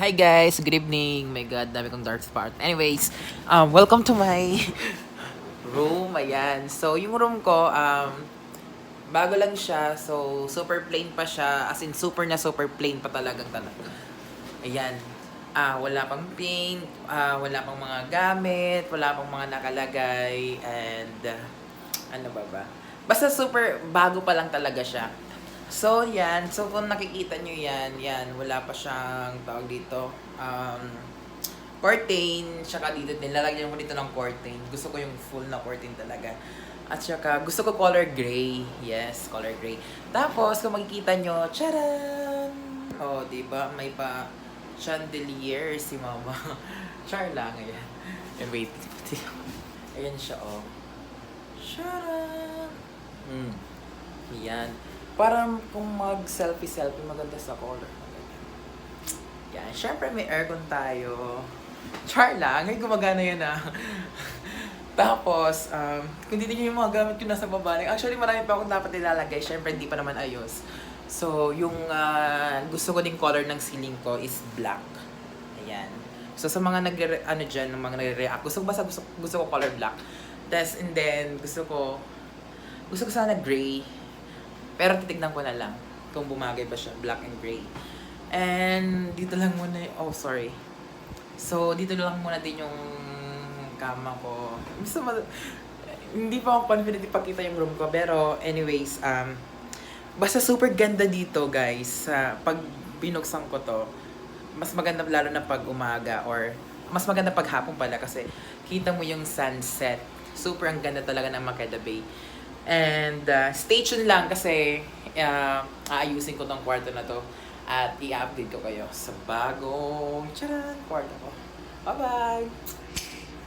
Hi guys, good evening. My God, dami kong dark spot. Anyways, welcome to my room. Ayan. So, yung room ko, bago lang siya. So, super plain pa siya. As in, super na super plain pa talagang talaga. Ayan. Wala pang paint, wala pang mga gamit, wala pang mga nakalagay, and ano ba? Basta super bago pa lang talaga siya. So, yan. So, kung nakikita nyo yan, wala pa siyang tawag dito. Curtain, tsaka dito, nilalagyan ko dito ng curtain. Gusto ko yung full na curtain talaga. At saka, gusto ko color gray. Yes, color gray. Tapos, kung makikita nyo, charan! Oh, di ba? May pa chandelier si mama. Char lang, ayan. And wait. Ayan siya, oh. Charan! Yan. Parang kung mag-selfie-selfie, maganda sa color. Yan. Siyempre, may aircon tayo. Char lang. Ay, gumagana yan ah. Tapos, kung hindi nyo yung mga gamit ko nasa baba, actually marami pa akong dapat nilalagay. Siyempre, hindi pa naman ayos. So, yung gusto ko ding color ng ceiling ko is black. Ayan. So, sa mga mga nagre-react, gusto ko color black. And then, gusto ko sana gray. Pero titignan ko na lang kung bumagay ba siya, black and gray. And dito lang muna, sorry. So, dito lang muna din yung kama ko. Hindi pa ako confident ipakita yung room ko. Pero anyways, basta super ganda dito guys. Pag binuksan ko to, mas maganda lalo na pag umaga or mas maganda pag hapon pala kasi kita mo yung sunset. Super ang ganda talaga ng Makeda Bay. And stay tuned lang kasi aayusin ko tong kwarto na to at i-update ko kayo sa bagong kwarto ko. Bye-bye!